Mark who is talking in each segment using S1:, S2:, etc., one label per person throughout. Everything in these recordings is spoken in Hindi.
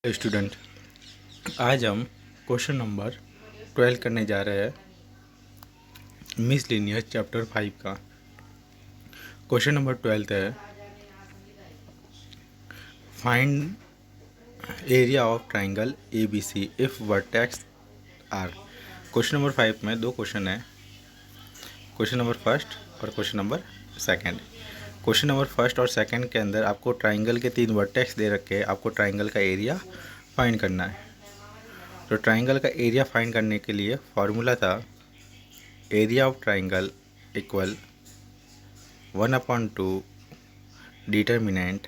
S1: स्टूडेंट, आज हम क्वेश्चन नंबर 12 करने जा रहे हैं मिसलिनियर चैप्टर 5 का। क्वेश्चन नंबर 12 है find area of triangle ABC if vertex are. Question number 5 में दो क्वेश्चन है, क्वेश्चन नंबर फर्स्ट और question number second. Question number first और सेकंड के अंदर आपको ट्राइंगल के 3 वर्टेक्स दे रखे हैं, आपको ट्राइंगल का एरिया फाइंड करना है। तो ट्राइंगल का एरिया फाइंड करने के लिए फॉर्मूला था area of triangle equal 1/2 determinant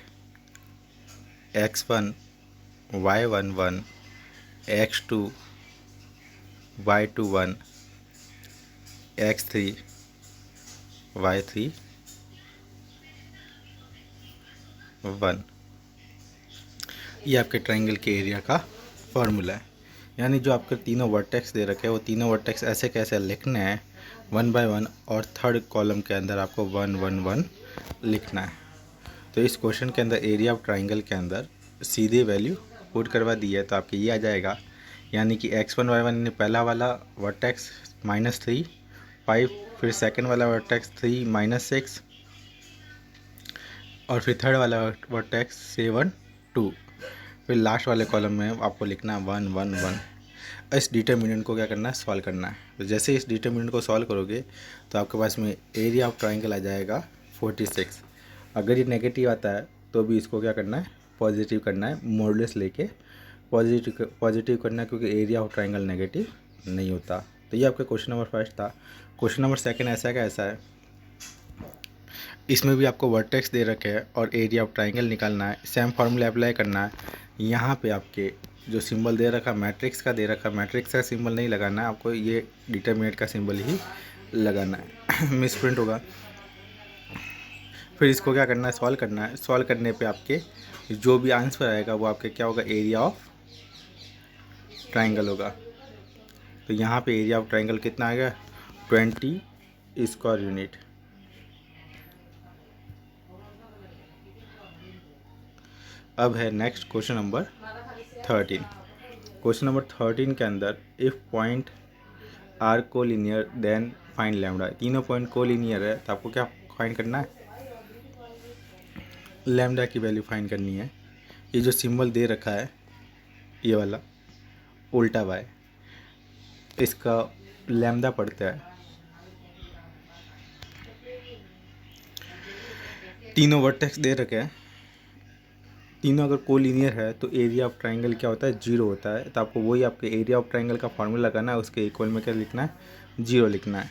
S1: x1 y11 x2 y21 x3 y31। ये आपके ट्राइंगल के एरिया का फार्मूला है। यानी जो आपके तीनों वर्टेक्स दे रखे हैं वो तीनों वर्टेक्स ऐसे कैसे लिखने हैं 1 बाय 1 और थर्ड कॉलम के अंदर आपको 1 1 1 लिखना है। तो इस क्वेश्चन के अंदर एरिया ऑफ ट्राइंगल के अंदर सीधे वैल्यू पुट करवा दी है तो आपके ये आ जाएगा। यानी कि x1 y1 पहला वाला वर्टेक्स -3 5, फिर सेकंड वाला वर्टेक्स 3 -6 और फिर थर्ड वाला वर्टेक्स 7 2, फिर लास्ट वाले कॉलम में आपको लिखना है 1 1 1। इस डिटर्मिनेंट को क्या करना है, सॉल्व करना है। तो जैसे इस डिटर्मिनेंट को सॉल्व करोगे तो आपके पास में एरिया ऑफ ट्राइंगल आ जाएगा 46। अगर ये नेगेटिव आता है तो भी इसको क्या करना है, पॉजिटिव करना है, मॉडुलस लेके पॉजिटिव करना है, क्योंकि एरिया ऑफ ट्राइंगल नेगेटिव नहीं होता। तो ये आपका क्वेश्चन नंबर फर्स्ट था। क्वेश्चन नंबर सेकंड ऐसा का ऐसा है, इसमें भी आपको वर्टेक्स दे रखे हैं और एरिया ऑफ ट्राइंगल निकालना है। सेम फार्मूला अप्लाई करना है। यहाँ पे आपके जो सिंबल दे रखा मैट्रिक्स का दे रखा, मैट्रिक्स का सिंबल नहीं लगाना है आपको, ये डिटरमिनेंट का सिंबल ही लगाना है मिसप्रिंट होगा। फिर इसको क्या करना है, सॉल्व करना है। सॉल्व करने पे आपके जो भी आंसर आएगा वो आपके क्या होगा, एरिया ऑफ ट्राइंगल होगा। तो यहाँ पे एरिया ऑफ ट्राइंगल कितना आ गया, 20 स्क्वायर यूनिट। अब है next question number 13। Question number 13 के अंदर इफ़ पॉइंट आर को लीनियर देन फाइंड लैम्डा। तीनों पॉइंट को लीनियर है तो आपको क्या फाइंड करना है, लैम्डा की वैल्यू फाइंड करनी है। ये जो सिंबल दे रखा है ये वाला उल्टा वाई, इसका लैम्डा पड़ता है। तीनों वर्टेक्स दे रखे हैं, तीनों अगर कोलिनियर है तो एरिया ऑफ ट्राइंगल क्या होता है, 0 होता है। तो आपको वही आपके एरिया ऑफ ट्राइंगल का फार्मूला लगाना है, उसके इक्वल में क्या लिखना है, 0 लिखना है।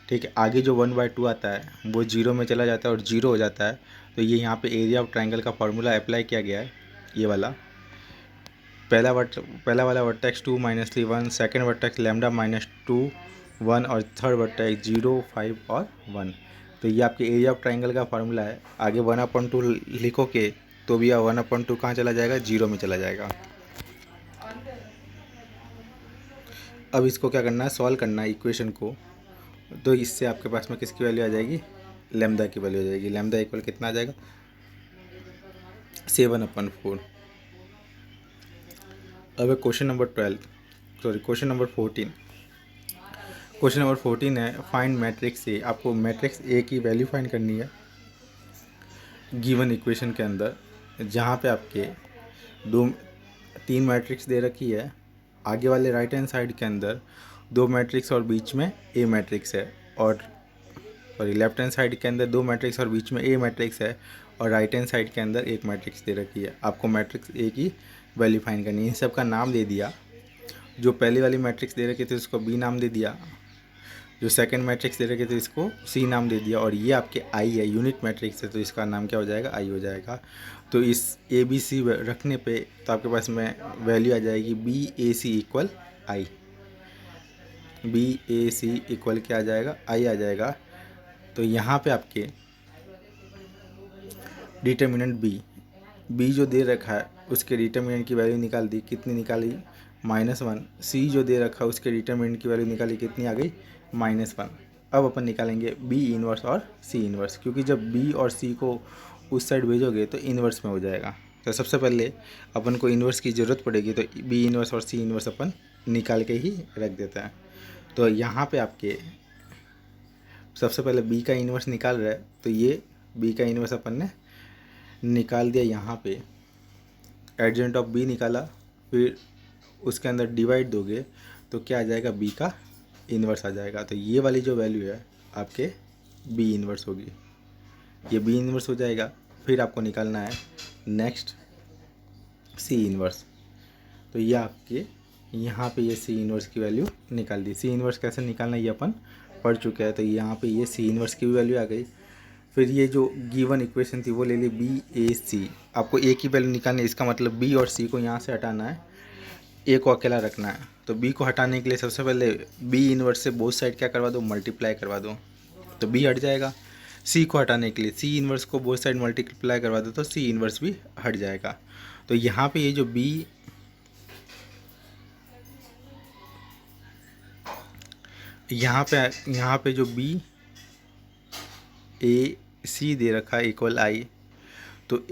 S1: ठीक है, आगे जो 1/2 आता है वो 0 में चला जाता है और 0 हो जाता है। तो ये यहाँ पे एरिया ऑफ ट्राइंगल का फार्मूला अप्लाई किया गया है, ये वाला पहला वाला वर्टेक्स 2 -3 1, सेकेंड वर्टेक्स लैम्डा -2 1 और थर्ड वर्टेक्स 0 5 और 1। तो ये आपके एरिया ऑफ ट्राइंगल का फार्मूला है। आगे 1/2 लिखोगे तो भी 1/2 कहाँ चला जाएगा, 0 में चला जाएगा। अब इसको क्या करना है, सॉल्व करना है इक्वेशन को। तो इससे आपके पास में किसकी वैल्यू आ जाएगी, लैम्डा की वैल्यू आ जाएगी। लैम्डा इक्वल कितना आ जाएगा, 7/4। अब है क्वेश्चन नंबर 14। क्वेश्चन नंबर 14 है फाइंड मैट्रिक्स ए। आपको मैट्रिक्स ए की वैल्यू फाइंड करनी है गिवन इक्वेशन के अंदर, जहाँ पे आपके 3 मैट्रिक्स दे रखी है। आगे वाले राइट हैंड साइड के अंदर 2 मैट्रिक्स और बीच में ए मैट्रिक्स है, और लेफ्ट हैंड साइड के अंदर 2 मैट्रिक्स और बीच में ए मैट्रिक्स है, और राइट हैंड साइड के अंदर एक मैट्रिक्स दे रखी है। आपको मैट्रिक्स ए की वैल्यू फाइंड करनी है। इन सब का नाम दे दिया। जो पहली वाली मैट्रिक्स दे रखी थी उसको बी नाम दे दिया, जो सेकंड मैट्रिक्स दे रखे थे इसको सी नाम दे दिया, और ये आपके आई है, यूनिट मैट्रिक्स है तो इसका नाम क्या हो जाएगा, आई हो जाएगा। तो इस ए बी सी रखने पे तो आपके पास में वैल्यू आ जाएगी बी ए सी इक्वल आई। बी ए सी इक्वल क्या आ जाएगा, आई आ जाएगा। तो यहाँ पे आपके डिटर्मिनेंट बी जो दे रखा है उसके डिटर्मिनेंट की वैल्यू निकाल दी, कितनी निकाली, -1। सी जो दे रखा है उसके डिटर्मिनेंट की वैल्यू निकाली, कितनी आ गई, -1। अब अपन निकालेंगे बी इन्वर्स और सी इन्वर्स, क्योंकि जब बी और सी को उस साइड भेजोगे तो इन्वर्स में हो जाएगा। तो सबसे पहले अपन को इन्वर्स की ज़रूरत पड़ेगी, तो बी इन्वर्स और सी इन्वर्स अपन निकाल के ही रख देता है। तो यहाँ पे आपके सबसे पहले बी का इन्वर्स निकाल रहा है, तो ये बी का इन्वर्स अपन ने निकाल दिया। यहाँ पे एडजेंट ऑफ बी निकाला, फिर उसके अंदर डिवाइड दोगे तो क्या आ जाएगा, बी का इन्वर्स आ जाएगा। तो ये वाली जो वैल्यू है आपके बी इन्वर्स होगी, ये बी इन्वर्स हो जाएगा। फिर आपको निकालना है नेक्स्ट सी इन्वर्स। तो ये आपके यहाँ पे ये सी इन्वर्स की वैल्यू निकाल दी। सी इन्वर्स कैसे निकालना ये अपन पढ़ चुके हैं। तो यहाँ पे ये सी इन्वर्स की भी वैल्यू आ गई। फिर ये जो गिवन इक्वेशन थी वो ले ली बी ए सी। आपको ए की वैल्यू निकालनी है, इसका मतलब बी और सी को यहाँ से हटाना है, ए को अकेला रखना है। तो बी को हटाने के लिए सबसे पहले बी इन्वर्स से बोथ साइड क्या करवा दो, मल्टीप्लाई करवा दो, तो बी हट जाएगा। सी को हटाने के लिए सी इन्वर्स को बोथ साइड मल्टीप्लाई करवा दो, तो सी इन्वर्स भी हट जाएगा। तो यहाँ पे ये जो बी यहाँ पे जो बी ए सी दे रखा है इक्वल आई, तो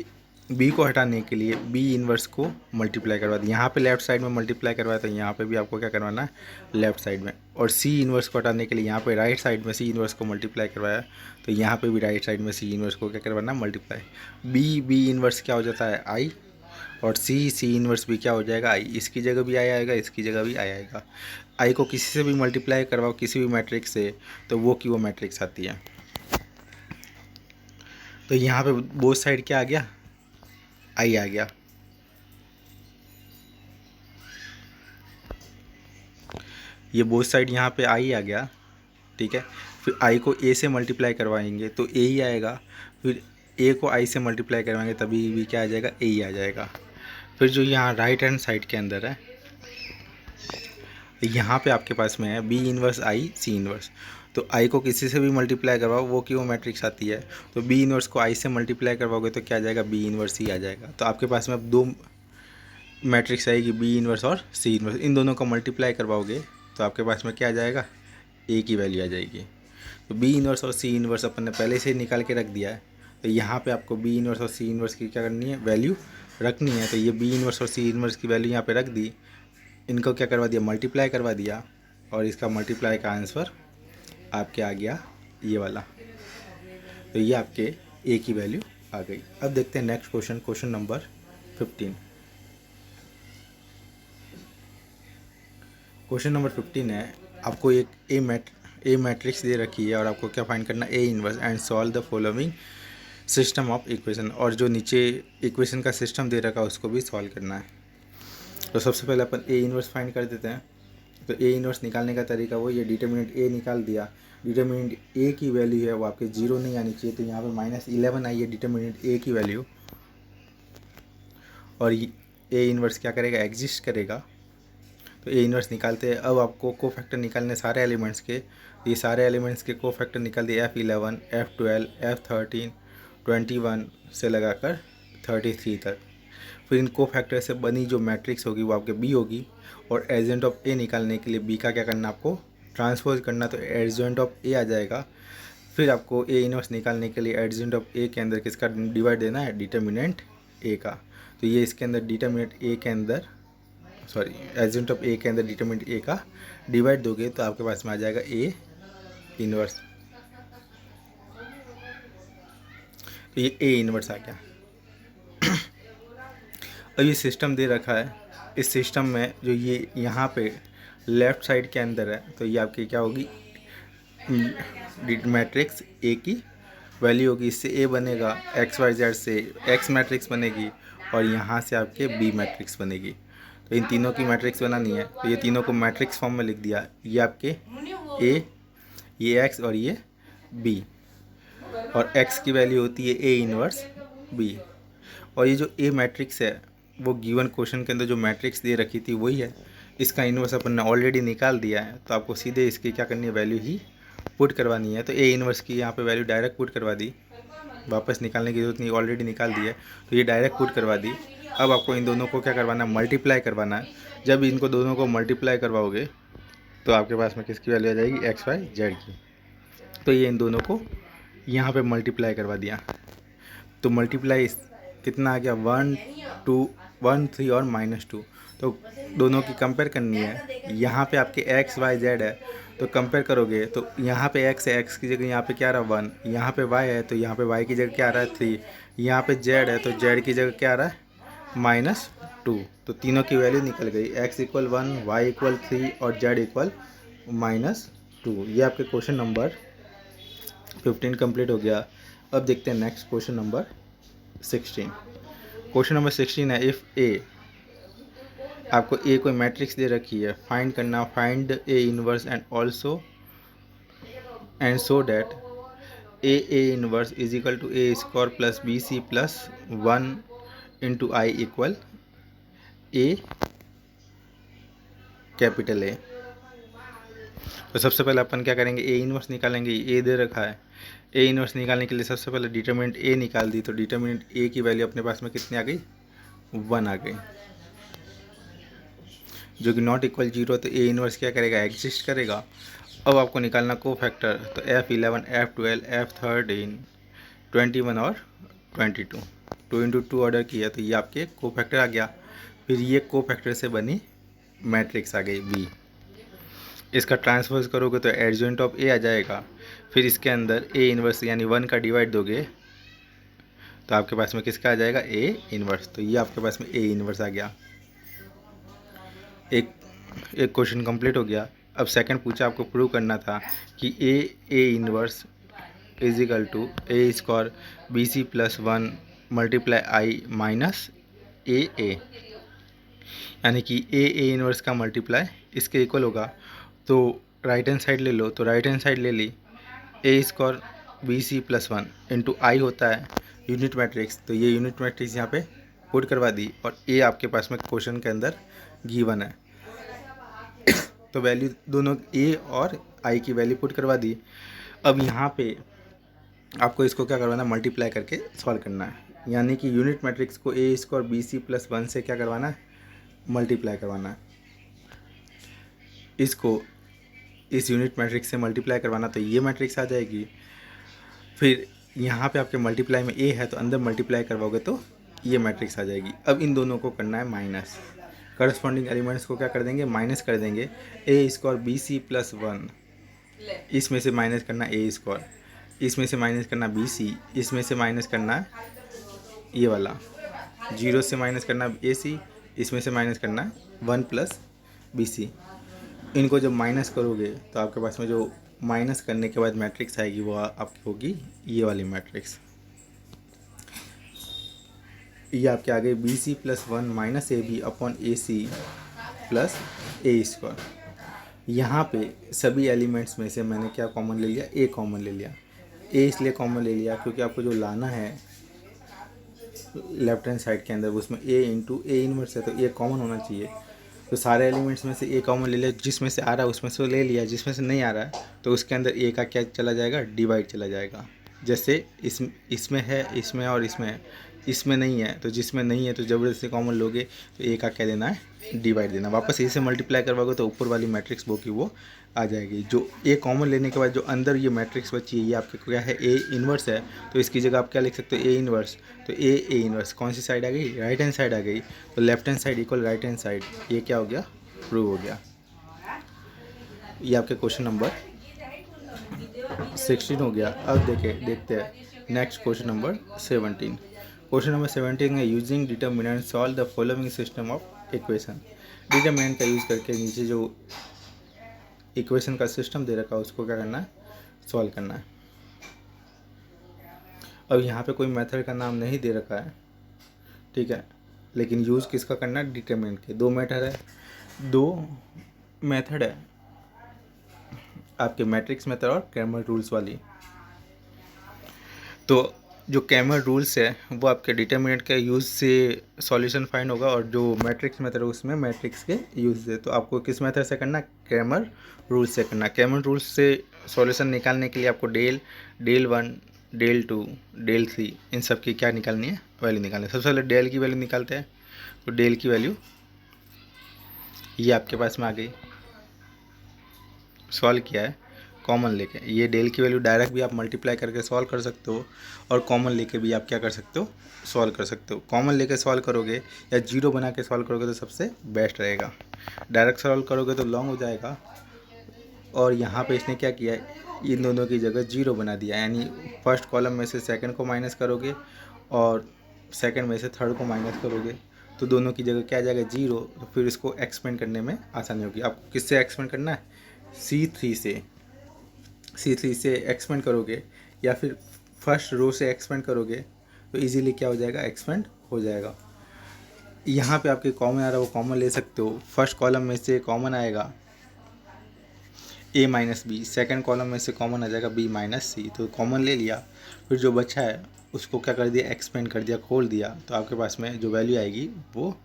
S1: बी को हटाने के लिए बी इन्वर्स को मल्टीप्लाई करवा दिया। यहाँ पे लेफ्ट साइड में मल्टीप्लाई करवाया, तो यहाँ पे भी आपको क्या करवाना है, लेफ्ट साइड में। और सी इन्वर्स को हटाने के लिए यहाँ पे राइट साइड में सी इन्वर्स को मल्टीप्लाई करवाया, तो यहाँ पे भी राइट साइड में सी इन्वर्स को क्या करवाना है, मल्टीप्लाई। बी इन्वर्स क्या हो जाता है, आई, और सी इन्वर्स भी क्या हो जाएगा, आई। इसकी जगह भी आई आएगा, इसकी जगह भी आई आएगा। आई को किसी से भी मल्टीप्लाई करवाओ किसी भी मैट्रिक्स से, तो वो की वो मैट्रिक्स आती है। तो यहाँ पे बोथ साइड क्या आ गया, आई आ गया। ये बोथ साइड यहाँ पे आई आ गया, ठीक है। फिर आई को ए से मल्टीप्लाई करवाएंगे तो ए ही आएगा। फिर ए को आई से मल्टीप्लाई करवाएंगे तभी भी क्या आ जाएगा, ए ही आ जाएगा। फिर जो यहाँ राइट हैंड साइड के अंदर है, यहाँ पे आपके पास में है बी इन्वर्स आई सी इन्वर्स। तो आई को किसी से भी मल्टीप्लाई करवाओ वो की वो मैट्रिक्स आती है। तो बी इन्वर्स को आई से मल्टीप्लाई करवाओगे तो क्या आ जाएगा, बी इन्वर्स ही आ जाएगा। तो आपके पास में अब दो मैट्रिक्स आएगी, बी इन्वर्स और सी इन्वर्स। इन दोनों को मल्टीप्लाई करवाओगे तो आपके पास में क्या आ जाएगा, ए की वैल्यू आ जाएगी। तो बी इन्वर्स और सी इन्वर्स अपन ने पहले से ही निकाल के रख दिया है। तो यहाँ पे आपको बी इन्वर्स और सी इन्वर्स की क्या करनी है, वैल्यू रखनी है। तो ये बी इन्वर्स और सी इन्वर्स की वैल्यू यहाँ पे रख दी, इनको क्या करवा दिया, मल्टीप्लाई करवा दिया, और इसका मल्टीप्लाई का आंसर आपके आ गया ये वाला। तो ये आपके ए की वैल्यू आ गई। अब देखते हैं next question, question number 15। Question number 15 है, आपको एक ए मैट्रिक्स दे रखी है और आपको क्या फाइंड करना है, A inverse, and solve the following system of equation. और जो नीचे इक्वेशन का सिस्टम दे रखा है उसको भी सॉल्व करना है। तो सबसे पहले अपन ए इन्वर्स फाइंड कर देते हैं। तो ए इन्वर्स निकालने का तरीका वो, ये डिटर्मिनेंट ए निकाल दिया। डिटर्मिनेंट ए की वैल्यू है वो आपके 0 नहीं आनी चाहिए, तो यहाँ पे -11 आई है डिटर्मिनेंट ए की वैल्यू। और ए इन्वर्स क्या करेगा, एग्जिस्ट करेगा। तो ए इन्वर्स निकालते हैं। अब आपको को फैक्टर निकालने सारे एलिमेंट्स के। ये सारे एलिमेंट्स के को फैक्टर निकाल दिए, F11, F12, F13, 21 से लगाकर 33 तक। फिर इन को फैक्टर से बनी जो मैट्रिक्स होगी वो आपके बी होगी। और एडजेंट ऑफ ए निकालने के लिए बी का क्या करना, आपको ट्रांसपोज करना, तो एडजेंट ऑफ ए आ जाएगा। फिर आपको ए इन्वर्स निकालने के लिए एडजेंट ऑफ ए के अंदर किसका डिवाइड देना है, डिटर्मिनेंट ए का। तो ये इसके अंदर डिटर्मिनेंट ए के अंदर, सॉरी एडजेंट ऑफ ए के अंदर डिटर्मिनेंट ए का डिवाइड दोगे तो आपके पास में आ जाएगा ए इन्वर्स। तो ये ए इन्वर्स आ गया। अब ये सिस्टम दे रखा है, इस सिस्टम में जो ये यहाँ पे लेफ़्ट साइड के अंदर है, तो ये आपकी क्या होगी, मैट्रिक्स ए की वैल्यू होगी। इससे ए बनेगा, एक्स वाई जेड से एक्स मैट्रिक्स बनेगी, और यहाँ से आपके बी मैट्रिक्स बनेगी। तो इन तीनों की मैट्रिक्स बनानी है, तो ये तीनों को मैट्रिक्स फॉर्म में लिख दिया। ये आपके ए, ये एक्स और ये बी। और एक्स की वैल्यू होती है ए इन्वर्स बी। और ये जो ए मैट्रिक्स है वो गिवन क्वेश्चन के अंदर जो मैट्रिक्स दे रखी थी वही है। इसका इन्वर्स अपन ने ऑलरेडी निकाल दिया है, तो आपको सीधे इसकी क्या करनी है, वैल्यू ही पुट करवानी है। तो ए इन्वर्स की यहाँ पे वैल्यू डायरेक्ट पुट करवा दी, वापस निकालने की जरूरत नहीं, ऑलरेडी निकाल दी है, तो ये डायरेक्ट पुट करवा दी। अब आपको इन दोनों को क्या करवाना है, मल्टीप्लाई करवाना है। जब इनको दोनों को मल्टीप्लाई करवाओगे तो आपके पास में किसकी वैल्यू आ जाएगी, एक्स वाई जेड की। तो ये इन दोनों को यहाँ पे मल्टीप्लाई करवा दिया। तो मल्टीप्लाई कितना आ गया 1 2 1 3 और -2। तो दोनों की कंपेयर करनी है। यहाँ पे आपके x y z है तो कंपेयर करोगे तो यहाँ पे x है, x की जगह यहाँ पे क्या आ रहा है 1, यहाँ पे y है तो यहाँ पे y की जगह क्या आ रहा है 3, यहाँ पे z है तो z की जगह क्या आ रहा है -2। तो तीनों की वैल्यू निकल गई, x इक्वल 1, y इक्वल 3 और z इक्वल -2। ये आपके क्वेश्चन नंबर 15 कंप्लीट हो गया। अब देखते हैं next question number 16। Question number 16 है, इफ़ ए, आपको ए कोई मैट्रिक्स दे रखी है, फाइंड करना, find A inverse and also and so that A inverse is equal to A square plus B C plus 1 into I equal A capital A. तो सबसे पहले अपन क्या करेंगे, ए इनवर्स निकालेंगे। ए दे रखा है, ए इनवर्स निकालने के लिए सबसे पहले डिटरमिनेंट ए निकाल दी। तो डिटरमिनेंट ए की वैल्यू अपने पास में कितनी आ गई, 1 आ गई, जो कि नॉट इक्वल 0। तो ए इनवर्स क्या करेगा, एग्जिस्ट करेगा। अब आपको निकालना को फैक्टर, तो F11 F12 F13 21 और 22, 2 इंटू 2 ऑर्डर किया तो ये आपके को फैक्टर आ गया। फिर ये को फैक्टर से बनी मैट्रिक्स आ गई बी। इसका ट्रांसफर्स करोगे तो एडजॉइंट ऑफ ए आ जाएगा। फिर इसके अंदर ए इनवर्स यानी 1 का डिवाइड दोगे तो आपके पास में किसका आ जाएगा, ए इनवर्स। तो ये आपके पास में ए इनवर्स आ गया। एक क्वेश्चन कंप्लीट हो गया। अब सेकंड पूछा, आपको प्रूव करना था कि A inverse is equal to A square B C plus 1 multiply I minus A, यानी कि ए इनवर्स का मल्टीप्लाई इसके इक्वल होगा। तो राइट हैंड साइड ले लो, तो राइट हैंड साइड ले ली, A square B C plus 1 into I होता है यूनिट मैट्रिक्स। तो ये यूनिट मैट्रिक्स यहाँ पे पुट करवा दी और ए आपके पास में क्वेश्चन के अंदर गिवन है। तो वैल्यू दोनों ए और आई की वैल्यू पुट करवा दी। अब यहाँ पे आपको इसको क्या करवाना है, मल्टीप्लाई करके सॉल्व करना है। यानी कि यूनिट मैट्रिक्स को ए स्क्वायर बी सी प्लस 1 से क्या करवाना है, मल्टीप्लाई करवाना है। इसको इस यूनिट मैट्रिक्स से मल्टीप्लाई करवाना तो ये मैट्रिक्स आ जाएगी। फिर यहाँ पे आपके मल्टीप्लाई में ए है तो अंदर मल्टीप्लाई करवाओगे तो ये मैट्रिक्स आ जाएगी। अब इन दोनों को करना है माइनस, करस्पॉन्डिंग एलिमेंट्स को क्या कर देंगे, माइनस कर देंगे। ए स्क्वायर बी सी प्लस 1, इसमें से माइनस करना ए स्क्वायर, इसमें से माइनस करना बी सी, इसमें से माइनस करना ये वाला 0 से माइनस करना ए सी, इसमें से माइनस करना 1 प्लस बी सी। इनको जब माइनस करोगे तो आपके पास में जो माइनस करने के बाद मैट्रिक्स आएगी वो आपकी होगी ये वाली मैट्रिक्स। ये आपके आगे B C plus 1 minus A B upon A C plus A square. यहाँ पे सभी एलिमेंट्स में से मैंने क्या कॉमन ले लिया, ए कॉमन ले लिया। ए इसलिए कॉमन ले लिया क्योंकि आपको जो लाना है लेफ्ट हैंड साइड के अंदर उसमें ए इंटू ए इनवर्स है तो ए कॉमन होना चाहिए। तो सारे एलिमेंट्स में से ए कॉमन ले लिया, जिसमें से आ रहा है उसमें से ले लिया, जिसमें से नहीं आ रहा है तो उसके अंदर ए का क्या चला जाएगा, डिवाइड चला जाएगा। जैसे इसमें है, इसमें और इसमें है, इसमें नहीं है तो जिसमें नहीं है तो ज़बरदस्ती कॉमन लोगे तो ए का क्या देना है, डिवाइड देना। वापस ए से मल्टीप्लाई करवाओगे तो ऊपर वाली मैट्रिक्स वो की वो आ जाएगी। जो ए कॉमन लेने के बाद जो अंदर ये मैट्रिक्स बची है ये आपके क्या है, ए इनवर्स है। तो इसकी जगह आप क्या लिख सकते हो, ए इनवर्स। तो ए इनवर्स कौन सी साइड आ गई, राइट हैंड साइड आ गई। तो left hand side equal right hand side, ये क्या हो गया, प्रूव हो गया। ये आपके क्वेश्चन नंबर 16 हो गया। अब देखते हैं next question number 17। Question number 17 है, using determinant solve the following system of equation. Determinant का यूज़ करके नीचे जो इक्वेशन का सिस्टम दे रखा है उसको क्या करना है, सॉल्व करना है। अब यहाँ पे कोई मेथड का नाम नहीं दे रखा है, ठीक है, लेकिन यूज़ किसका करना है, डिटर्मिनेंट के। दो मेथड है आपके, मैट्रिक्स मेथड और क्रैमर रूल्स वाली। तो जो क्रैमर रूल्स है वो आपके डिटर्मिनेंट के यूज़ से सॉल्यूशन फाइंड होगा और जो मैट्रिक्स मेथड है उसमें मैट्रिक्स के यूज़ से। तो आपको किस मेथड से करना है, क्रैमर रूल्स से करना है। क्रैमर रूल्स से सॉल्यूशन निकालने के लिए आपको डेल 1 डेल 2 डेल 3 इन सब की क्या निकालनी है, वैल्यू निकालनी है। सबसे पहले डेल की वैल्यू निकालते हैं। तो डेल की वैल्यू ये आपके पास में आ गई, सॉल्व किया है कॉमन लेके, ये डेल की वैल्यू डायरेक्ट भी आप मल्टीप्लाई करके सॉल्व कर सकते हो और कॉमन लेके भी आप क्या कर सकते हो, सॉल्व कर सकते हो। कॉमन लेके सॉल्व करोगे या जीरो बना के सॉल्व करोगे तो सबसे बेस्ट रहेगा। डायरेक्ट सॉल्व करोगे तो लॉन्ग हो जाएगा। और यहाँ पे इसने क्या किया है, इन दोनों की जगह जीरो बना दिया, यानी फर्स्ट कॉलम में से सेकंड को माइनस करोगे और सेकंड में से थर्ड को माइनस करोगे तो दोनों की जगह क्या आ जाएगा, जीरो। तो फिर इसको एक्सपेंड करने में आसानी होगी। आपको किससे एक्सपेंड करना है, C3 से एक्सपेंड करोगे या फिर फर्स्ट रो से एक्सपेंड करोगे तो इजीली क्या हो जाएगा, एक्सपेंड हो जाएगा। यहाँ पे आपके कॉमन आ रहा है वो कॉमन ले सकते हो। फर्स्ट कॉलम में से कॉमन आएगा A minus B, second column में से कॉमन आ जाएगा B माइनस सी, तो कॉमन ले लिया। फिर जो बचा है उसको क्या कर दिया, एक्सपेंड कर दिया, खोल दिया, तो आपके पास में जो वैल्यू आएगी वो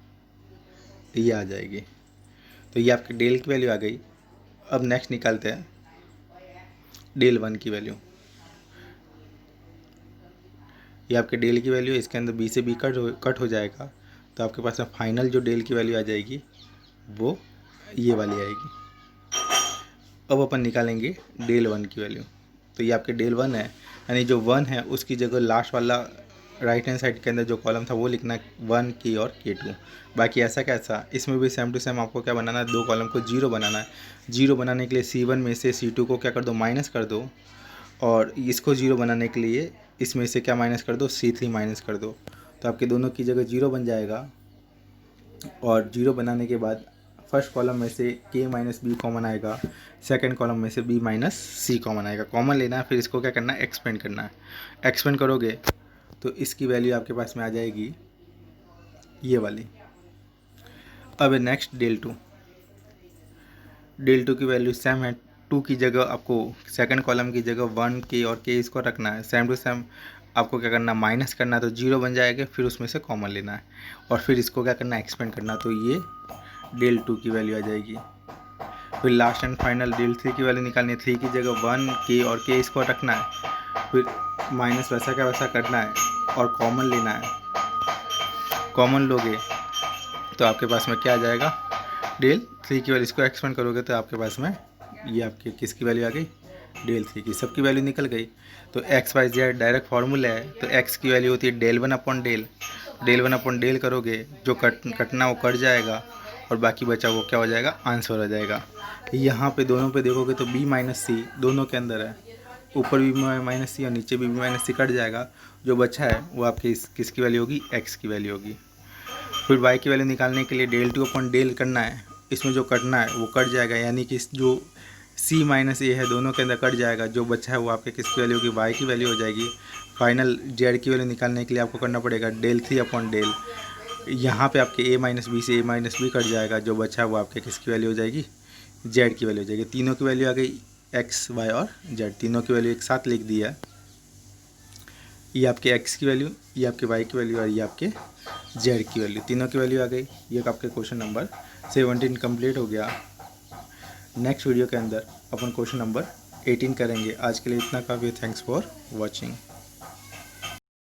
S1: ये आ जाएगी। तो ये आपकी डेल की वैल्यू आ गई। अब नेक्स्ट निकालते हैं डेल 1 की वैल्यू। ये आपके डेल की वैल्यू है, इसके अंदर B से B कट हो जाएगा, तो आपके पास में फाइनल जो डेल की वैल्यू आ जाएगी वो ये वाली आएगी। अब अपन निकालेंगे डेल 1 की वैल्यू। तो ये आपके डेल 1 है, यानी जो 1 है उसकी जगह लास्ट वाला राइट हैंड साइड के अंदर जो कॉलम था वो लिखना है 1 K और K2। बाकी ऐसा कैसा, इसमें भी सेम टू सेम आपको क्या बनाना है, दो कॉलम को जीरो बनाना है। जीरो बनाने के लिए C1 में से C2 को क्या कर दो, माइनस कर दो, और इसको जीरो बनाने के लिए इसमें से क्या माइनस कर दो, C3 माइनस कर दो, तो आपके दोनों की जगह जीरो बन जाएगा। और जीरो बनाने के बाद फर्स्ट कॉलम में से K माइनस बी कॉमन आएगा, सेकंड कॉलम में से B माइनस सी कॉमन आएगा। कॉमन लेना है, फिर इसको क्या करना है, एक्सपेंड करना है। एक्सपेंड करोगे तो इसकी वैल्यू आपके पास में आ जाएगी ये वाली। अब नेक्स्ट डेल 2। डेल 2 की वैल्यू सेम है। 2 की जगह आपको सेकंड कॉलम की जगह 1 K और K इसको रखना है। सेम टू सेम आपको क्या करना है, माइनस करना है, तो जीरो बन जाएगा, फिर उसमें से कॉमन लेना है और फिर इसको क्या करना है, एक्सपेंड करना, तो ये डेल 2 की वैल्यू आ जाएगी। फिर लास्ट एंड फाइनल डेल 3 की वैल्यू निकालनी है। 3 की जगह 1 K और K इसको रखना है, फिर माइनस वैसा का वैसा करना है और कॉमन लेना है। कॉमन लोगे तो आपके पास में क्या आ जाएगा, डेल 3 की वैल्यू। इसको एक्सपेंड करोगे तो आपके पास में ये आपकी किसकी वैल्यू आ गई, डेल 3 की। सबकी वैल्यू निकल गई। तो X Y Z direct formula है, तो एक्स की वैल्यू होती है del 1 upon del. Del 1 upon del करोगे, जो कटना वो कट जाएगा और बाकी बचा वो क्या हो जाएगा, आंसर हो जाएगा। यहाँ पे दोनों पे देखोगे तो B माइनस सी दोनों के अंदर है, ऊपर भी माइनस सी और नीचे भी माइनस सी कट जाएगा। जो बचा है वो आपकी किसकी वैल्यू होगी, एक्स की वैल्यू होगी। फिर वाई की वैल्यू निकालने के लिए डेल 2 अपॉन डेल करना है। इसमें जो कटना है वो कट जाएगा, यानी कि जो C माइनस ए है दोनों के अंदर कट जाएगा। जो बचा है वो आपके किसकी वैल्यू होगी, वाई की वैल्यू हो जाएगी। फाइनल जेड की वैल्यू निकालने के लिए आपको करना पड़ेगा डेल 3 अपॉन डेल। यहाँ पे आपके A माइनस बी से A माइनस बी कट जाएगा। जो बचा है वो आपके किसकी वैल्यू हो जाएगी, जेड की वैल्यू हो जाएगी। तीनों की वैल्यू आ गई, एक्स वाई और जेड, तीनों की वैल्यू एक साथ लिख दिया। ये आपके एक्स की वैल्यू, ये आपके वाई की वैल्यू और ये आपके जेड की वैल्यू, तीनों की वैल्यू आ गई। ये आपके क्वेश्चन नंबर 17 कंप्लीट हो गया। नेक्स्ट वीडियो के अंदर अपन क्वेश्चन नंबर 18 करेंगे। आज के लिए इतना काफ़ी। Thanks for watching.